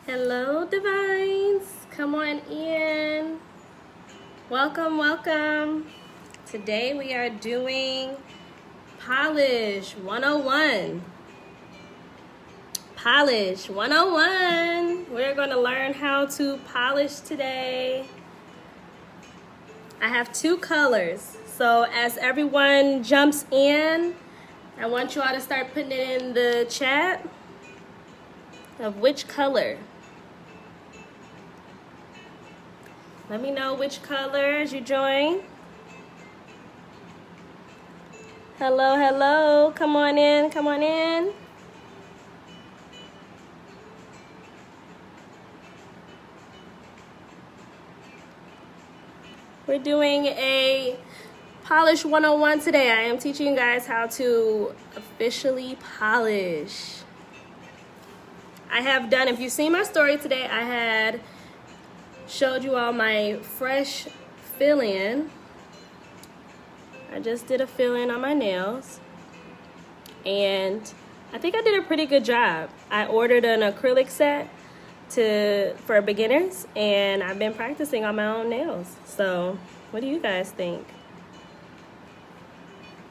Hello, Devines. Come on in. Welcome, welcome. Today we are doing Polish 101. Polish 101. We're going to learn how to polish today. I have two colors. So as everyone jumps in, I want you all to start putting it in the chat of which color. Let me know which color as you join. Hello, hello. Come on in, come on in. We're doing a Polish 101 today. I am teaching you guys how to officially polish. I have done, if you've seen my story today, I had showed you all my fresh fill-in. I just did a fill-in on my nails, and I think I did a pretty good job. I ordered an acrylic set for beginners, and I've been practicing on my own nails. So what do you guys think?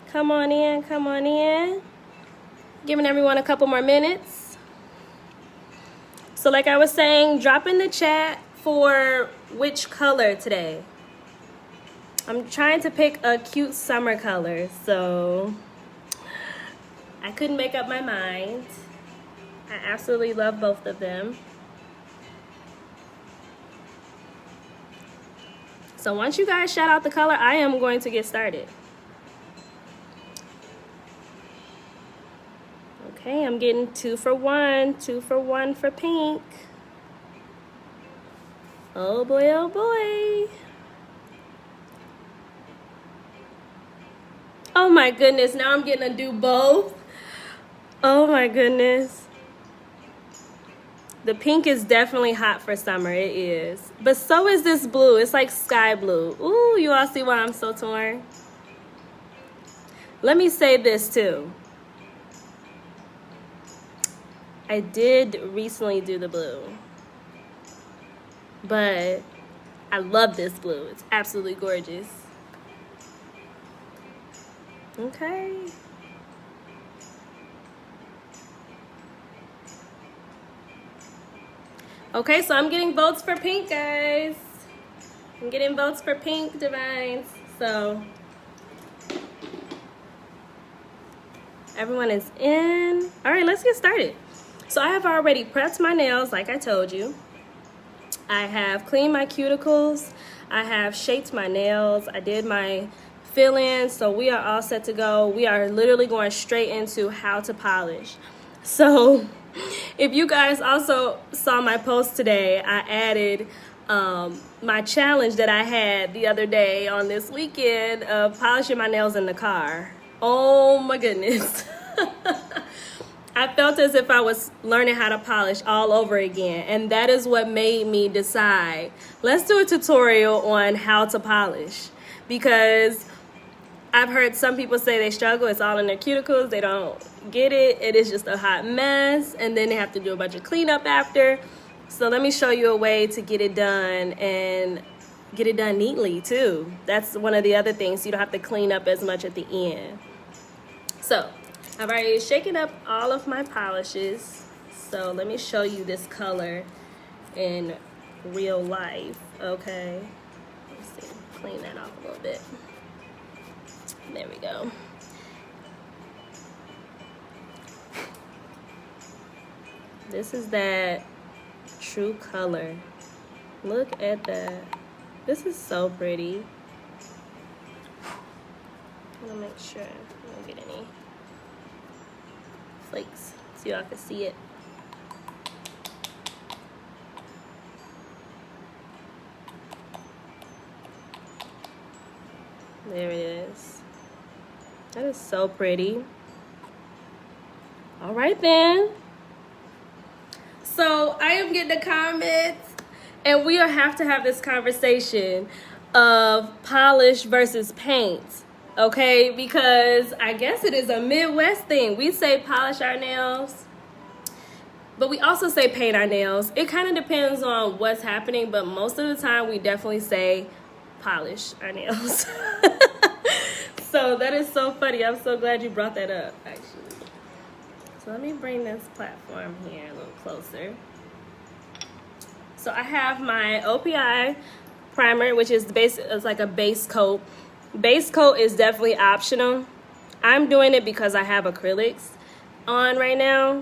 Come on in, come on in. Giving everyone a couple more minutes. So like I was saying, drop in the chat for which color today. I'm trying to pick a cute summer color, so I couldn't make up my mind. I absolutely love both of them. So once you guys shout out the color, I am going to get started. Okay, I'm getting 2 for 1, 2 for 1 for pink. Oh boy, oh boy. Oh my goodness, now I'm getting to do both. Oh my goodness. The pink is definitely hot for summer, it is. But so is this blue, it's like sky blue. Ooh, you all see why I'm so torn? Let me say this too. I did recently do the blue, but I love this blue. It's absolutely gorgeous. Okay. Okay, so I'm getting votes for pink, guys. I'm getting votes for pink, Devines. So everyone is in. All right, let's get started. So I have already prepped my nails, like I told you. I have cleaned my cuticles. I have shaped my nails. I did my fill-in, so we are all set to go. We are literally going straight into how to polish. So if you guys also saw my post today, I added my challenge that I had the other day on this weekend of polishing my nails in the car. Oh my goodness. I felt as if I was learning how to polish all over again, and that is what made me decide, let's do a tutorial on how to polish, because I've heard some people say they struggle, it's all in their cuticles, they don't get it, it is just a hot mess, and then they have to do a bunch of cleanup after. So let me show you a way to get it done, and get it done neatly too. That's one of the other things, you don't have to clean up as much at the end. So I've already shaken up all of my polishes, so let me show you this color in real life, okay? Let's see, clean that off a little bit. There we go. This is that true color. Look at that. This is so pretty. I'm gonna make sure I don't get any flakes so y'all can see it. There it is. That is so pretty. All right then. So I am getting the comments, and we have to have this conversation of polish versus paint. Okay, because I guess it is a Midwest thing. We say polish our nails, But we also say paint our nails. It kind of depends on what's happening, but most of the time we definitely say polish our nails. So that is so funny. I'm so glad you brought that up, actually. So let me bring this platform here a little closer. So I have my OPI primer, which is it's like a base coat. Base coat is definitely optional. I'm doing it because I have acrylics on right now,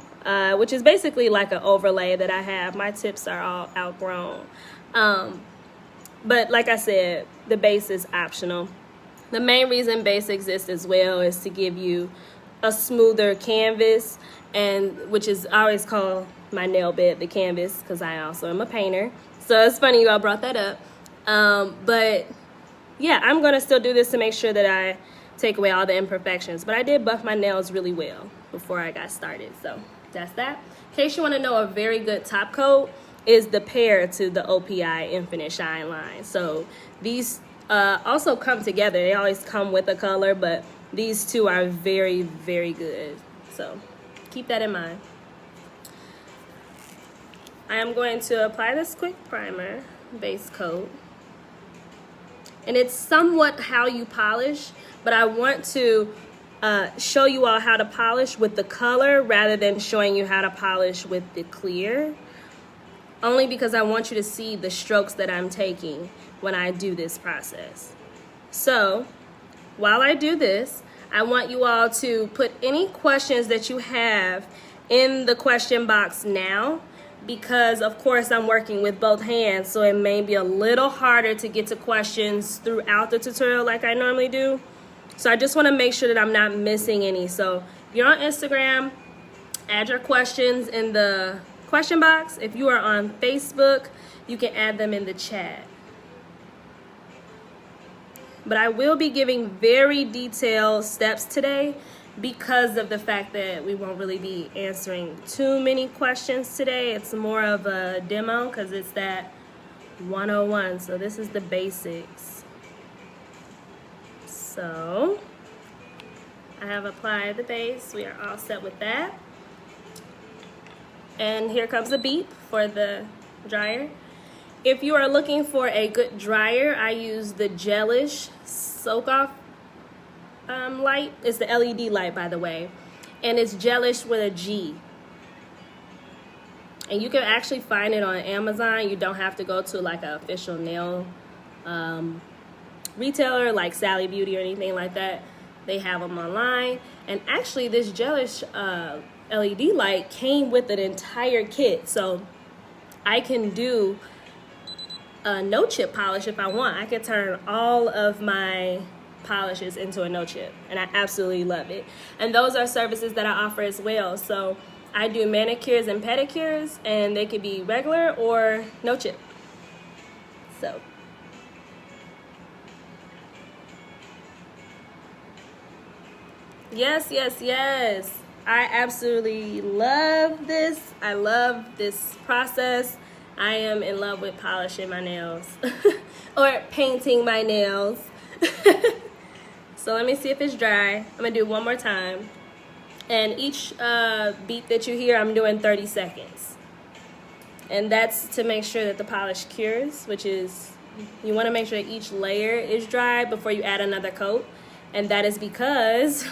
which is basically like an overlay that I have. My tips are all outgrown. But like I said, the base is optional. The main reason base exists as well is to give you a smoother canvas, and which is I always call my nail bed the canvas because I also am a painter. So it's funny you all brought that up. But yeah, I'm gonna still do this to make sure that I take away all the imperfections. But I did buff my nails really well before I got started. So that's that. In case you want to know, a very good top coat is the pair to the OPI Infinite Shine line. So these also come together. They always come with a color, but these two are very, very good. So keep that in mind. I am going to apply this quick primer, base coat. And it's somewhat how you polish, but I want to show you all how to polish with the color rather than showing you how to polish with the clear. Only because I want you to see the strokes that I'm taking when I do this process. So while I do this, I want you all to put any questions that you have in the question box now, because of course I'm working with both hands, so it may be a little harder to get to questions throughout the tutorial like I normally do. So I just want to make sure that I'm not missing any. So if you're on Instagram, add your questions in the question box. If you are on Facebook, you can add them in the chat. But I will be giving very detailed steps today because of the fact that we won't really be answering too many questions today. It's more of a demo because it's that 101. So this is the basics. So I have applied the base. We are all set with that. And here comes the beep for the dryer. If you are looking for a good dryer, I use the Gelish Soak Off light. It's the LED light, by the way. And it's Gelish with a G. And you can actually find it on Amazon. You don't have to go to like an official nail retailer like Sally Beauty or anything like that. They have them online. And actually this Gelish LED light came with an entire kit. So I can do a no chip polish if I want. I could turn all of my polishes into a no chip, and I absolutely love it. And those are services that I offer as well. So I do manicures and pedicures, and they could be regular or no chip. So yes, yes, yes. I absolutely love this. I love this process. I am in love with polishing my nails or painting my nails. So let me see if it's dry. I'm gonna do one more time. And each beat that you hear, I'm doing 30 seconds. And that's to make sure that the polish cures, which is, you wanna make sure each layer is dry before you add another coat. And that is because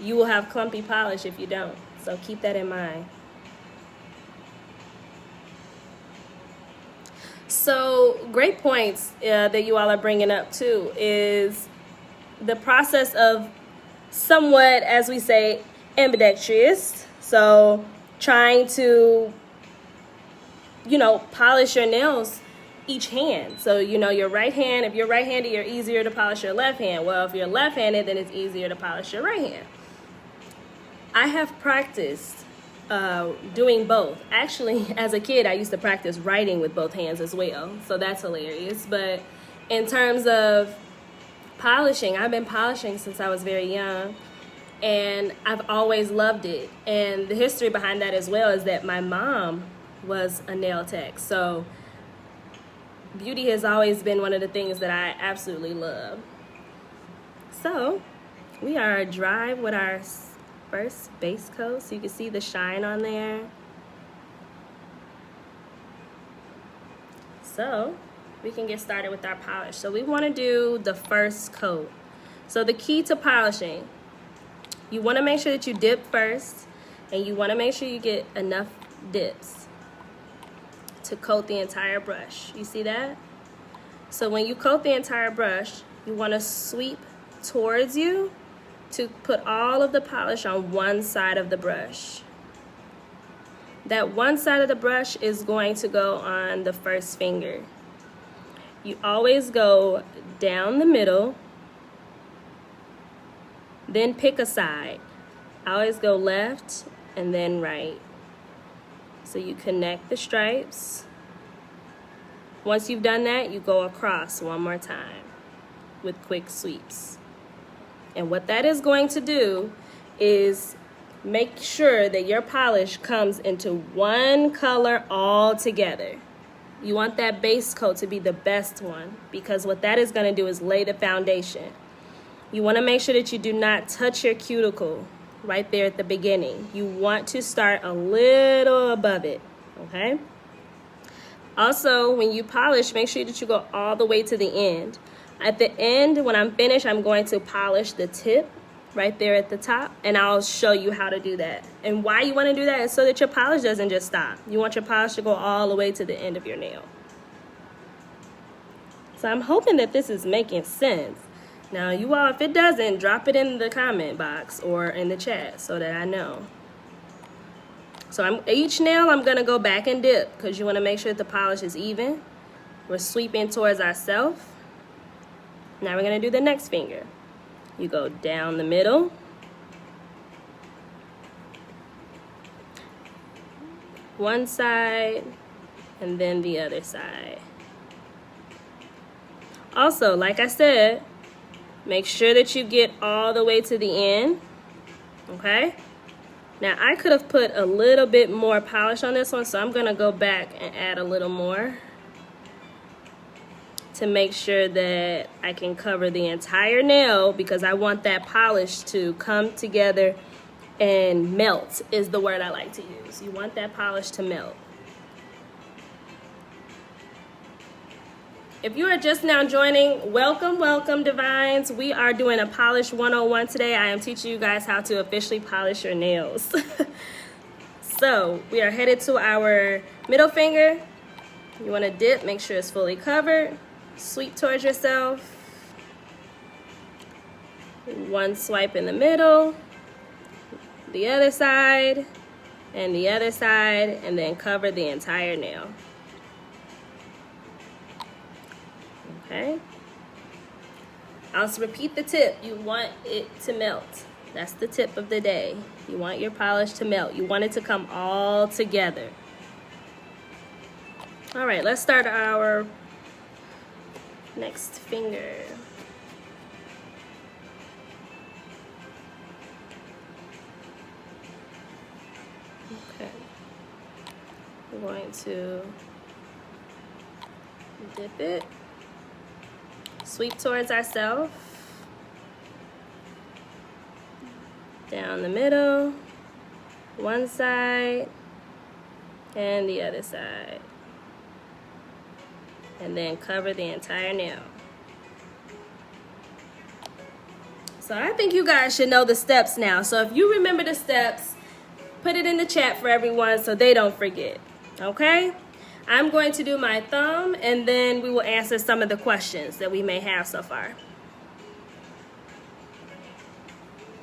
you will have clumpy polish if you don't. So keep that in mind. So great points that you all are bringing up too is the process of somewhat, as we say, ambidextrous. So trying to, polish your nails each hand. So, your right hand, if you're right-handed, you're easier to polish your left hand. Well, if you're left-handed, then it's easier to polish your right hand. I have practiced doing both. Actually, as a kid, I used to practice writing with both hands as well. So that's hilarious. But in terms of polishing, I've been polishing since I was very young. And I've always loved it. And the history behind that as well is that my mom was a nail tech. So beauty has always been one of the things that I absolutely love. So we are dry with our first base coat, so you can see the shine on there. So we can get started with our polish. So we want to do the first coat. So the key to polishing, you want to make sure that you dip first, and you want to make sure you get enough dips to coat the entire brush. You see that? So when you coat the entire brush, you want to sweep towards you to put all of the polish on one side of the brush. That one side of the brush is going to go on the first finger. You always go down the middle, then pick a side. I always go left and then right. So you connect the stripes. Once you've done that, you go across one more time with quick sweeps. And what that is going to do is make sure that your polish comes into one color all together. You want that base coat to be the best one, because what that is going to do is lay the foundation. You want to make sure that you do not touch your cuticle right there at the beginning. You want to start a little above it, okay? Also, when you polish, make sure that you go all the way to the end. At the end, when I'm finished, I'm going to polish the tip right there at the top, and I'll show you how to do that. And why you want to do that is so that your polish doesn't just stop. You want your polish to go all the way to the end of your nail. So I'm hoping that this is making sense. Now, you all, if it doesn't, drop it in the comment box or in the chat so that I know. So each nail I'm going to go back and dip, because you want to make sure that the polish is even. We're sweeping towards ourselves. Now we're going to do the next finger. You go down the middle. One side and then the other side. Also, like I said, make sure that you get all the way to the end, okay? Now, I could have put a little bit more polish on this one, so I'm going to go back and add a little more to make sure that I can cover the entire nail, because I want that polish to come together and melt is the word I like to use. You want that polish to melt. If you are just now joining, welcome, welcome, Devines. We are doing a Polish 101 today. I am teaching you guys how to officially polish your nails. So we are headed to our middle finger. You want to dip, make sure it's fully covered. Sweep towards yourself. One swipe in the middle, the other side, and the other side, and then cover the entire nail. Okay. Also repeat the tip. You want it to melt. That's the tip of the day. You want your polish to melt. You want it to come all together. All right, let's start our next finger. Okay. We're going to dip it. Sweep towards ourselves. Down the middle. One side. And the other side. And then cover the entire nail. So I think you guys should know the steps now. So if you remember the steps, put it in the chat for everyone so they don't forget. Okay? I'm going to do my thumb, and then we will answer some of the questions that we may have so far.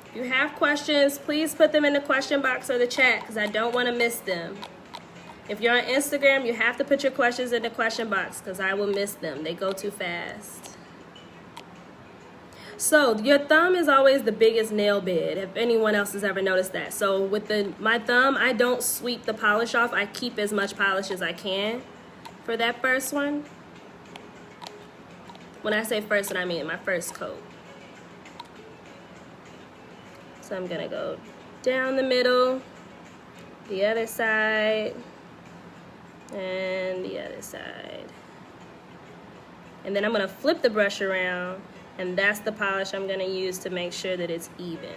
If you have questions, please put them in the question box or the chat, because I don't want to miss them. If you're on Instagram, you have to put your questions in the question box, because I will miss them. They go too fast. So your thumb is always the biggest nail bed, if anyone else has ever noticed that. So with my thumb, I don't sweep the polish off. I keep as much polish as I can for that first one. When I say first one, I mean my first coat. So I'm gonna go down the middle, the other side, and the other side. And then I'm gonna flip the brush around, and that's the polish I'm gonna use to make sure that it's even.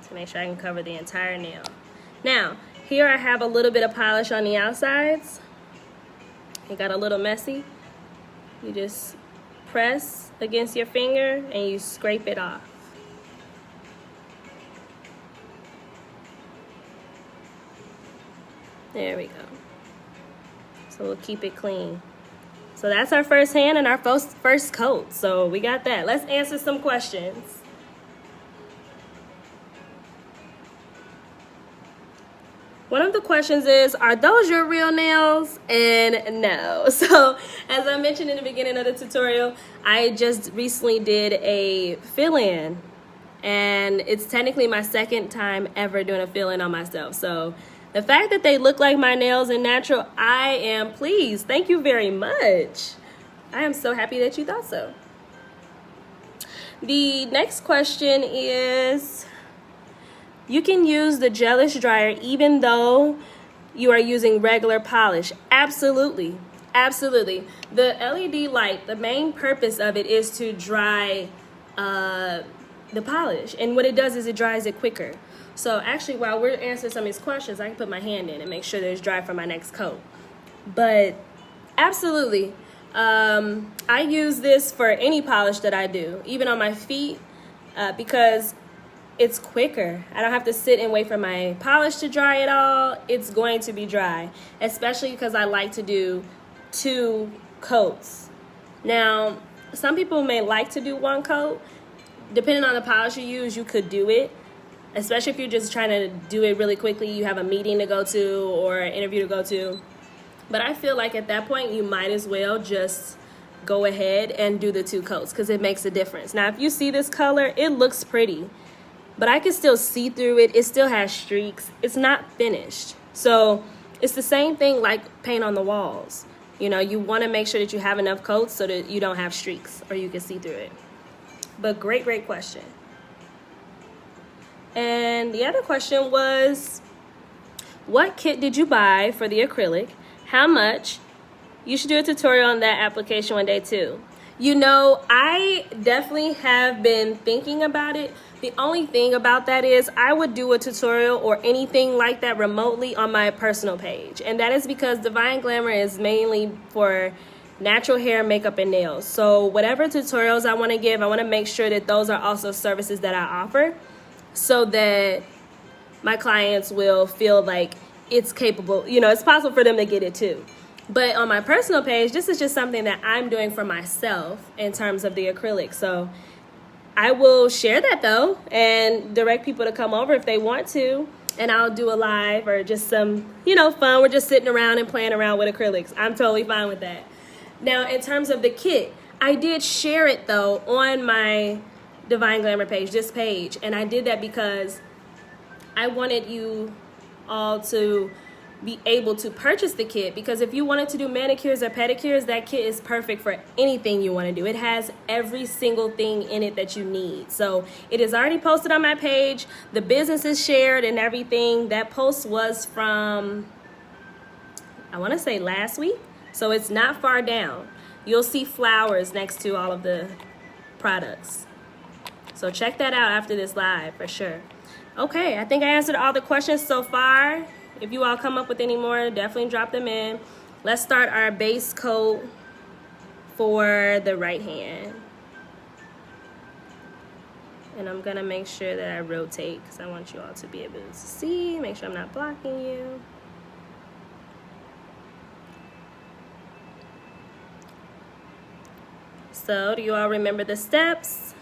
To make sure I can cover the entire nail. Now, here I have a little bit of polish on the outsides. it got a little messy, you just press against your finger and you scrape it off. There we go. So we'll keep it clean. So that's our first hand and our first coat. So we got that. Let's answer some questions. One of the questions is, are those your real nails? And no. So as I mentioned in the beginning of the tutorial, I just recently did a fill-in, and it's technically my second time ever doing a fill-in on myself. So the fact that they look like my nails and natural, I am pleased. Thank you very much. I am so happy that you thought so. The next question is, you can use the gelish dryer even though you are using regular polish. Absolutely. Absolutely. The LED light, the main purpose of it is to dry the polish. And what it does is it dries it quicker. So actually, while we're answering some of these questions, I can put my hand in and make sure that it's dry for my next coat. But absolutely. I use this for any polish that I do, even on my feet, because it's quicker. I don't have to sit and wait for my polish to dry at all. It's going to be dry, especially because I like to do 2 coats. Now, some people may like to do 1 coat. Depending on the polish you use, you could do it, especially if you're just trying to do it really quickly. You have a meeting to go to or an interview to go to. But I feel like at that point, you might as well just go ahead and do the 2 coats because it makes a difference. Now, if you see this color, it looks pretty, but I can still see through it. It still has streaks. It's not finished. So it's the same thing like paint on the walls. You know, you want to make sure that you have enough coats so that you don't have streaks or you can see through it. But great, great question. And the other question was, what kit did you buy for the acrylic? How much? You should do a tutorial on that application one day too. You know, I definitely have been thinking about it. The only thing about that is I would do a tutorial or anything like that remotely on my personal page. And that is because Devine Glamour is mainly for natural hair, makeup, and nails. So whatever tutorials I want to give, I want to make sure that those are also services that I offer so that my clients will feel like it's capable, you know, it's possible for them to get it too. But on my personal page, this is just something that I'm doing for myself in terms of the acrylic. So I will share that though and direct people to come over if they want to. And I'll do a live or just some, you know, fun. We're just sitting around and playing around with acrylics. I'm totally fine with that. Now, in terms of the kit, I did share it though on my Devine Glamour page, this page. And I did that because I wanted you all to be able to purchase the kit, because if you wanted to do manicures or pedicures, that kit is perfect for anything you want to do. It has every single thing in it that you need. So it is already posted on my page. The business is shared and everything. That post was from, I want to say last week. So it's not far down. You'll see flowers next to all of the products. So check that out after this live for sure. Okay, I think I answered all the questions so far. If you all come up with any more, definitely drop them in. Let's start our base coat for the right hand. And I'm gonna make sure that I rotate because I want you all to be able to see, make sure I'm not blocking you. So, do you all remember the steps?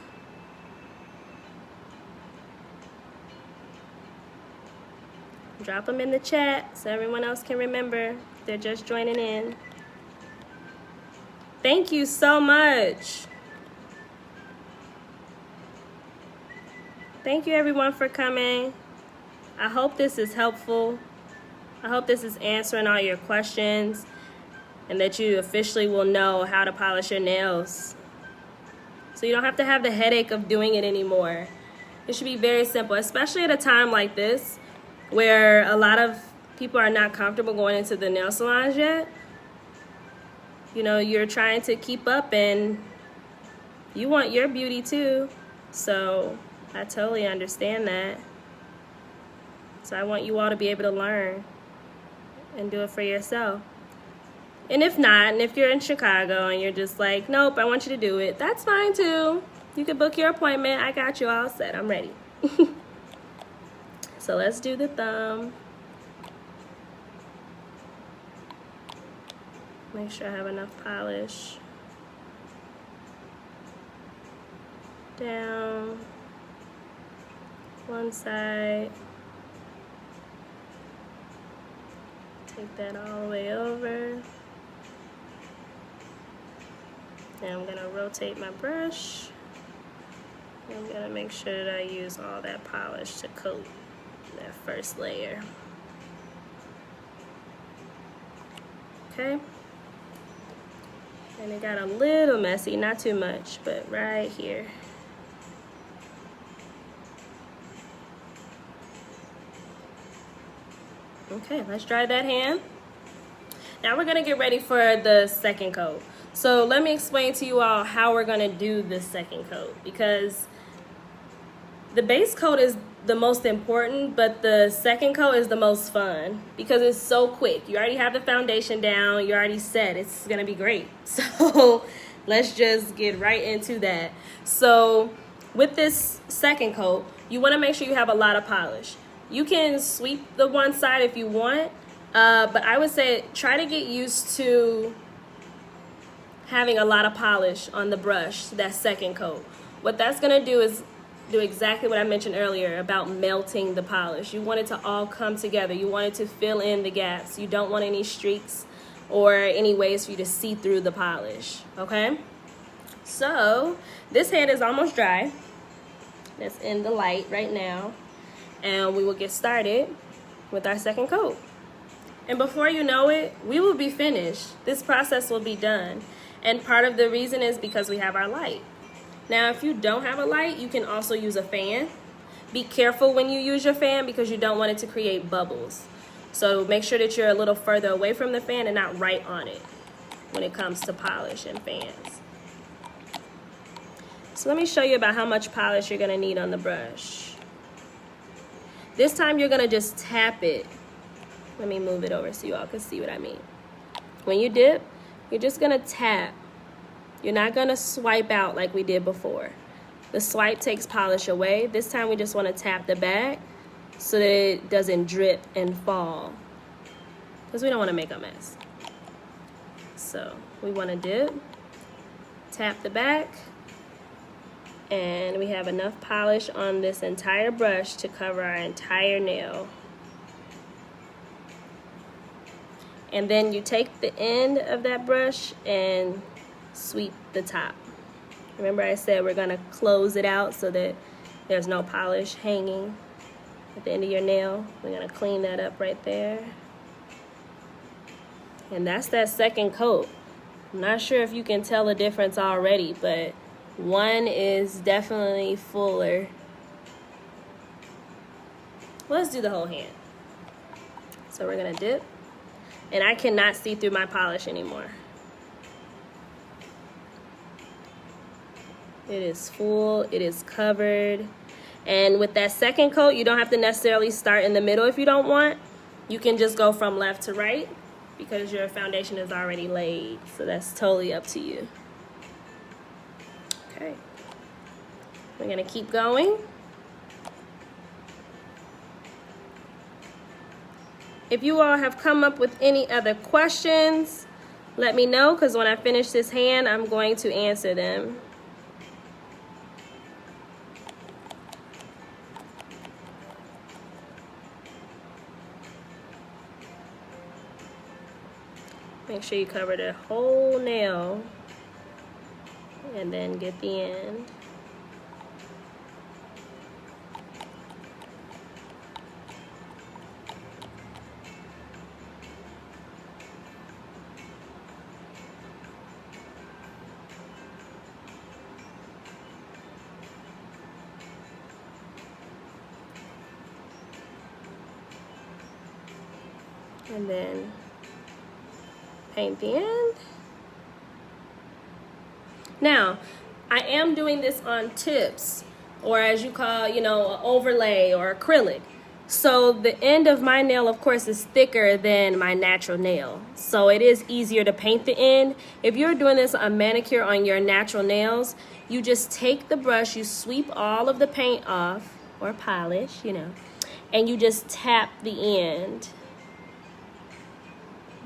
Drop them in the chat so everyone else can remember if they're just joining in. Thank you so much. Thank you everyone for coming. I hope this is helpful. I hope this is answering all your questions and that you officially will know how to polish your nails. So you don't have to have the headache of doing it anymore. It should be very simple, especially at a time like this where a lot of people are not comfortable going into the nail salons yet. You know, you're trying to keep up and you want your beauty too. So I totally understand that. So I want you all to be able to learn and do it for yourself. And if not, and if you're in Chicago and you're just like, nope, I want you to do it, that's fine too. You can book your appointment. I got you all set. I'm ready. So let's do the thumb. Make sure I have enough polish. Down one side. Take that all the way over. Now I'm gonna rotate my brush. I'm gonna make sure that I use all that polish to coat that first layer. Okay. And it got a little messy, not too much, but right here. Okay, let's dry that hand. Now we're gonna get ready for the second coat. So let me explain to you all how we're gonna do this second coat, because the base coat is the most important, but the second coat is the most fun because it's so quick. You already have the foundation down, you're already set. It's gonna be great. So let's just get right into that. So with this second coat, you wanna make sure you have a lot of polish. You can sweep the one side if you want, but I would say try to get used to having a lot of polish on the brush, that second coat. What that's gonna do is do exactly what I mentioned earlier about melting the polish. You want it to all come together. You want it to fill in the gaps. You don't want any streaks or any ways for you to see through the polish, okay? So this hand is almost dry. It's in the light right now. And we will get started with our second coat. And before you know it, we will be finished. This process will be done. And part of the reason is because we have our light. Now, if you don't have a light, you can also use a fan. Be careful when you use your fan because you don't want it to create bubbles. So make sure that you're a little further away from the fan and not right on it when it comes to polish and fans. So let me show you about how much polish you're gonna need on the brush. This time you're gonna just tap it. Let me move it over so you all can see what I mean. When you dip, you're just gonna tap. You're not gonna swipe out like we did before. The swipe takes polish away. This time we just wanna tap the back so that it doesn't drip and fall, because we don't wanna make a mess. So we wanna dip, tap the back, and we have enough polish on this entire brush to cover our entire nail. And then you take the end of that brush and sweep the top. Remember I said we're gonna close it out so that there's no polish hanging at the end of your nail. We're gonna clean that up right there. And that's that second coat. I'm not sure if you can tell the difference already, but one is definitely fuller. Let's do the whole hand. So we're gonna dip, and I cannot see through my polish anymore. It is full, it is covered. And with that second coat, you don't have to necessarily start in the middle if you don't want. You can just go from left to right because your foundation is already laid. So that's totally up to you. Okay, we're gonna keep going. If you all have come up with any other questions, let me know, because when I finish this hand, I'm going to answer them. Make sure you cover the whole nail and then get the end. And then paint the end. Now, I am doing this on tips, or as you call, an overlay or acrylic. So the end of my nail, of course, is thicker than my natural nail. So it is easier to paint the end. If you're doing this a manicure on your natural nails, you just take the brush, you sweep all of the paint off, or polish, you know, and you just tap the end.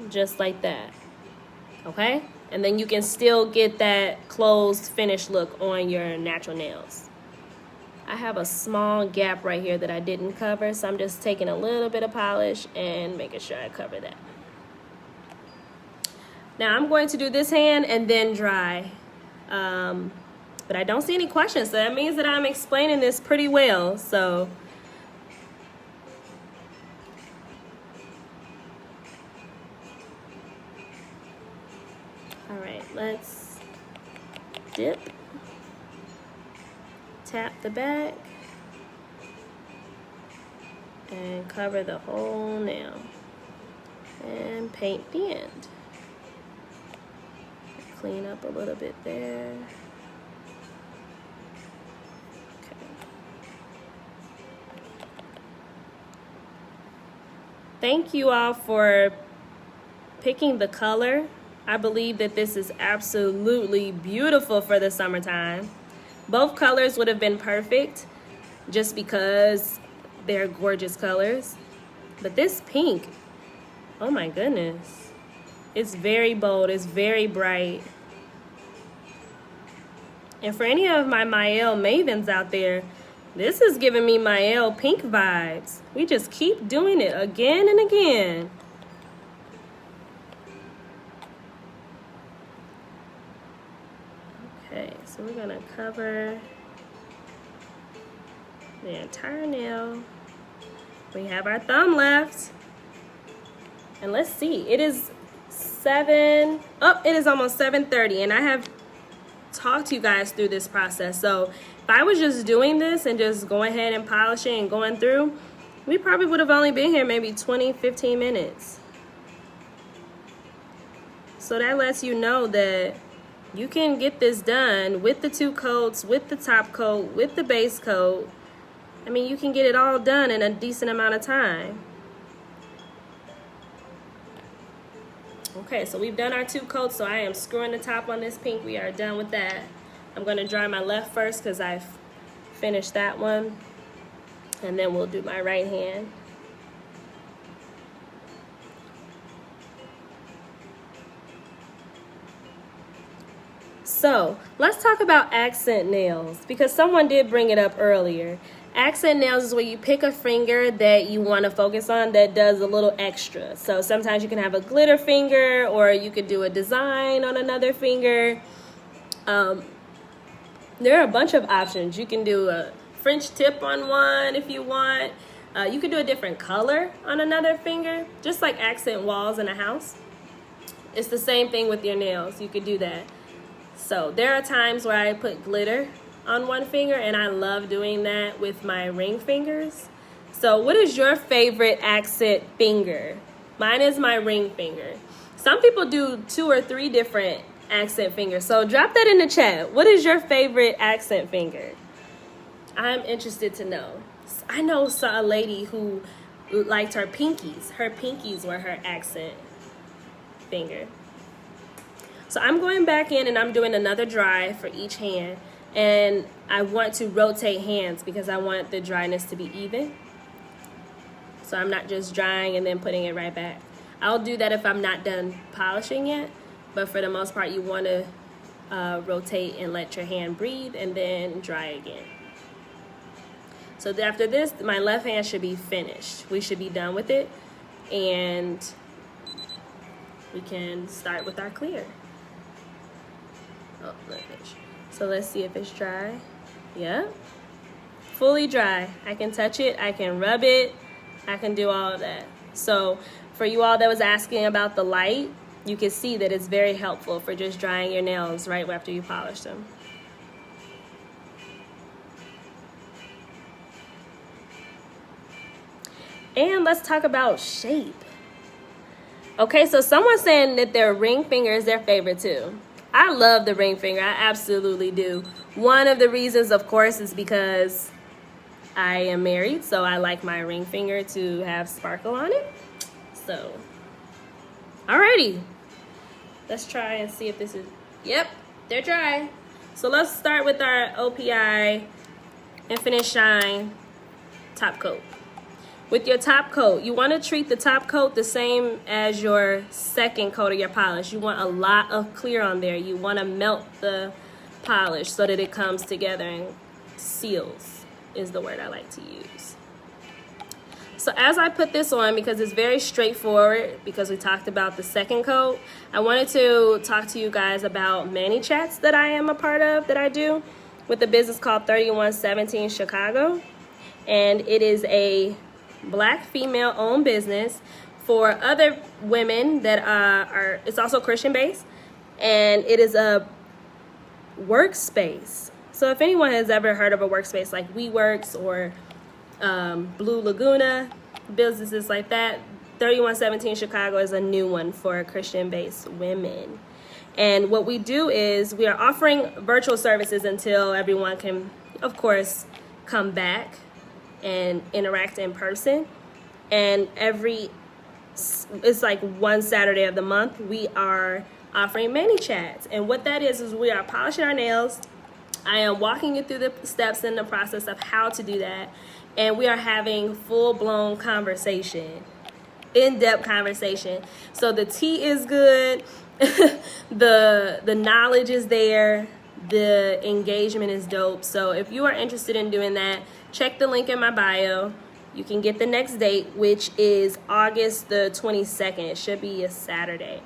Just like that. Okay? And then you can still get that closed, finished look on your natural nails. I have a small gap right here that I didn't cover, so I'm just taking a little bit of polish and making sure I cover that. Now I'm going to do this hand and then dry. But I don't see any questions, so that means that I'm explaining this pretty well. So all right, let's dip. Tap the back and cover the whole nail and paint the end. Clean up a little bit there. Okay. Thank you all for picking the color. I believe that this is absolutely beautiful for the summertime. Both colors would have been perfect just because they're gorgeous colors. But this pink, oh my goodness. It's very bold, it's very bright. And for any of my Maelle mavens out there, this is giving me Maelle pink vibes. We just keep doing it again and again. Okay, so we're gonna cover the entire nail. We have our thumb left. And let's see, it is it is almost 7:30, and I have talked to you guys through this process. So if I was just doing this and just going ahead and polishing and going through, we probably would have only been here maybe 20-15 minutes. So that lets you know that you can get this done with the 2 coats, with the top coat, with the base coat. I mean, you can get it all done in a decent amount of time. Okay, so we've done our 2 coats, so I am screwing the top on this pink. We are done with that. I'm going to dry my left first because I've finished that one. And then we'll do my right hand. So let's talk about accent nails, because someone did bring it up earlier. Accent nails is where you pick a finger that you want to focus on that does a little extra. So sometimes you can have a glitter finger, or you could do a design on another finger. There are a bunch of options. You can do a French tip on one if you want. You could do a different color on another finger, just like accent walls in a house. It's the same thing with your nails. You could do that. So there are times where I put glitter on one finger, and I love doing that with my ring fingers. So what is your favorite accent finger? Mine is my ring finger. Some people do 2 or 3 different accent fingers. So drop that in the chat. What is your favorite accent finger? I'm interested to know. I know a lady who liked her pinkies. Her pinkies were her accent finger. So I'm going back in and I'm doing another dry for each hand. And I want to rotate hands because I want the dryness to be even. So I'm not just drying and then putting it right back. I'll do that if I'm not done polishing yet. But for the most part, you want to rotate and let your hand breathe and then dry again. So after this, my left hand should be finished. We should be done with it. And we can start with our clear. Oh, so let's see if it's dry. Yeah, fully dry. I can touch it, I can rub it, I can do all of that. So for you all that was asking about the light, you can see that it's very helpful for just drying your nails right after you polish them. And let's talk about shape. Okay, so someone's saying that their ring finger is their favorite too. I love the ring finger. I absolutely do. One of the reasons, of course, is because I am married, so I like my ring finger to have sparkle on it. So, alrighty. Let's try and see if this is, yep, they're dry. So let's start with our OPI Infinite Shine top coat. With your top coat, you want to treat the top coat the same as your second coat of your polish. You want a lot of clear on there. You want to melt the polish so that it comes together and seals is the word I like to use. So as I put this on, because it's very straightforward, because we talked about the second coat, I wanted to talk to you guys about mani chats that I am a part of, that I do with a business called 3117 Chicago. And it is a Black female owned business for other women that are, it's also Christian based, and it is a workspace. So if anyone has ever heard of a workspace like WeWorks or Blue Laguna, businesses like that, 3117 Chicago is a new one for Christian-based women. And what we do is we are offering virtual services until everyone can, of course, come back and interact in person. And it's like one Saturday of the month, we are offering mani chats. And what that is we are polishing our nails. I am walking you through the steps in the process of how to do that. And we are having full-blown conversation, in-depth conversation. So the tea is good, the knowledge is there, the engagement is dope. So if you are interested in doing that, check the link in my bio. You can get the next date, which is August the 22nd. It should be a Saturday.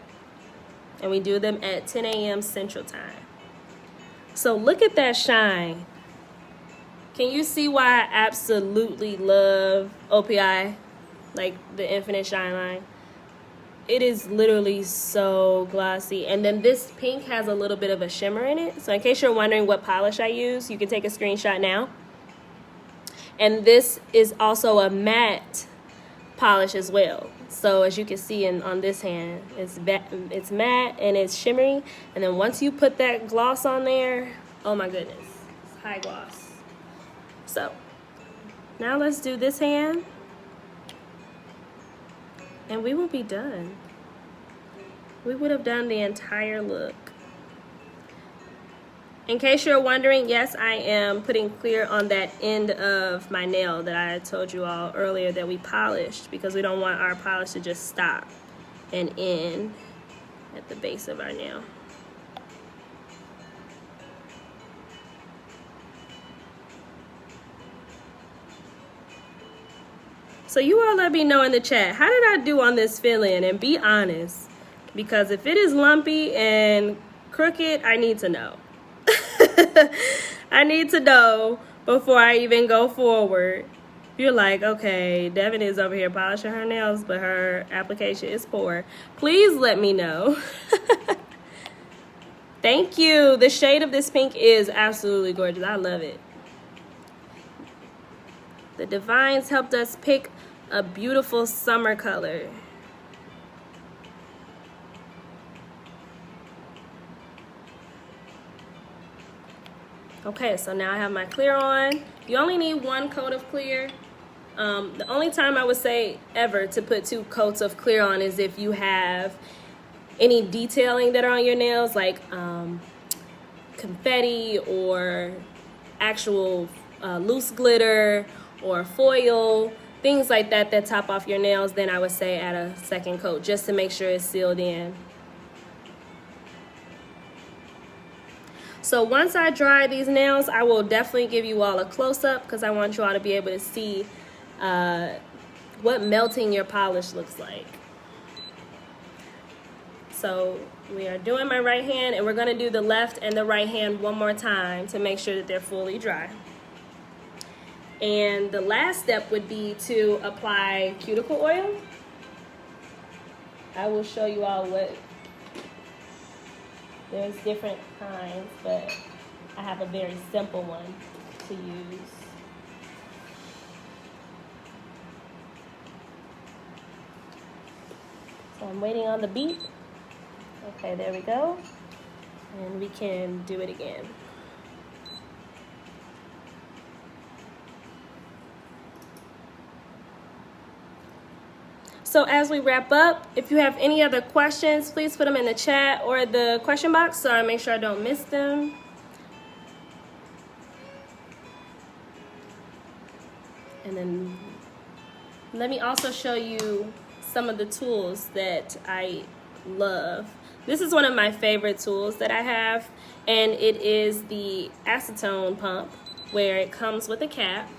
And we do them at 10 a.m. Central Time. So look at that shine. Can you see why I absolutely love OPI, like the Infinite Shine line? It is literally so glossy. And then this pink has a little bit of a shimmer in it. So in case you're wondering what polish I use, you can take a screenshot now. And this is also a matte polish as well. So as you can see on this hand, it's matte and it's shimmery. And then once you put that gloss on there, oh my goodness, it's high gloss. So now let's do this hand and we will be done. We would have done the entire look. In case you're wondering, yes, I am putting clear on that end of my nail that I told you all earlier that we polished, because we don't want our polish to just stop and end at the base of our nail. So you all let me know in the chat, how did I do on this fill-in? And be honest, because if it is lumpy and crooked, I need to know. I need to know before I even go forward. You're like, okay, Devin is over here polishing her nails, but her application is poor. Please let me know. Thank you. The shade of this pink is absolutely gorgeous. I love it. The Devines helped us pick a beautiful summer color. Okay, so now I have my clear on. You only need one coat of clear. The only time I would say ever to put 2 coats of clear on is if you have any detailing that are on your nails, like confetti or actual loose glitter or foil, things like that that top off your nails. Then I would say add a second coat just to make sure it's sealed in. So once I dry these nails, I will definitely give you all a close-up because I want you all to be able to see what melting your polish looks like. So we are doing my right hand, and we're going to do the left and the right hand one more time to make sure that they're fully dry. And the last step would be to apply cuticle oil. I will show you all what. There's different kinds, but I have a very simple one to use. So I'm waiting on the beep. Okay, there we go. And we can do it again. So as we wrap up, if you have any other questions, please put them in the chat or the question box so I make sure I don't miss them. And then let me also show you some of the tools that I love. This is one of my favorite tools that I have, and it is the acetone pump, where it comes with a cap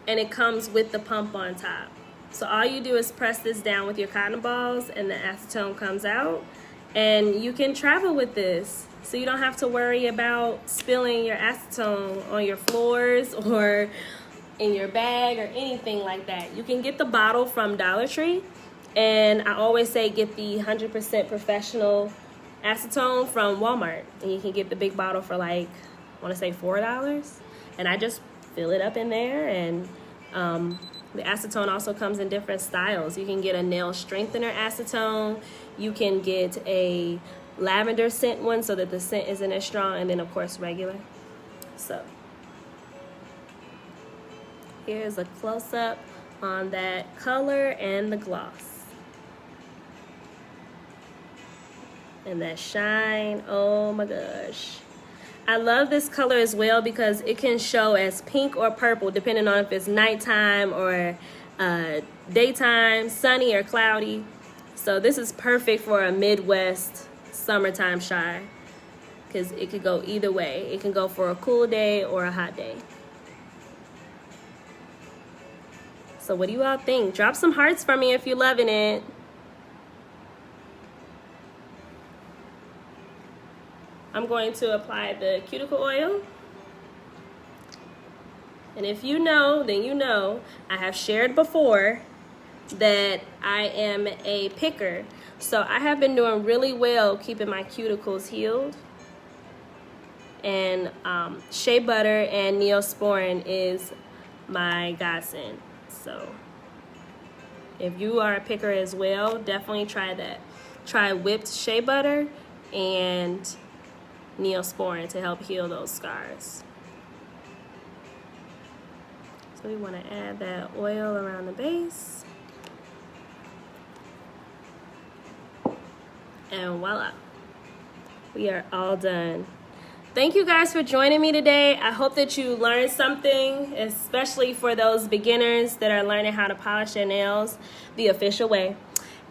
and it comes with the pump on top. So all you do is press this down with your cotton balls and the acetone comes out, and you can travel with this. So you don't have to worry about spilling your acetone on your floors or in your bag or anything like that. You can get the bottle from Dollar Tree, and I always say get the 100% professional acetone from Walmart, and you can get the big bottle for like, I want to say $4, and I just fill it up in there. And the acetone also comes in different styles. You can get a nail strengthener acetone. You can get a lavender scent one so that the scent isn't as strong, and then of course regular. So here's a close-up on that color and the gloss. And that shine, oh my gosh. I love this color as well because it can show as pink or purple depending on if it's nighttime or daytime, sunny or cloudy. So this is perfect for a Midwest summertime shine because it could go either way. It can go for a cool day or a hot day. So what do you all think? Drop some hearts for me if you're loving it. I'm going to apply the cuticle oil. And if you know, then you know, I have shared before that I am a picker. So I have been doing really well keeping my cuticles healed. And shea butter and Neosporin is my godsend. So if you are a picker as well, definitely try that. Try whipped shea butter and Neosporin to help heal those scars. So we want to add that oil around the base. And voila, we are all done. Thank you guys for joining me today. I hope that you learned something, especially for those beginners that are learning how to polish their nails the official way.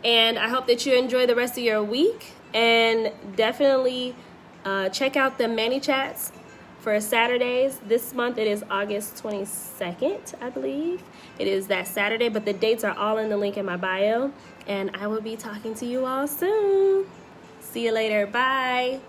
And I hope that you enjoy the rest of your week, and definitely check out the mani chats for Saturdays. This month it is August 22nd, I believe. It is that Saturday, but the dates are all in the link in my bio. And I will be talking to you all soon. See you later. Bye.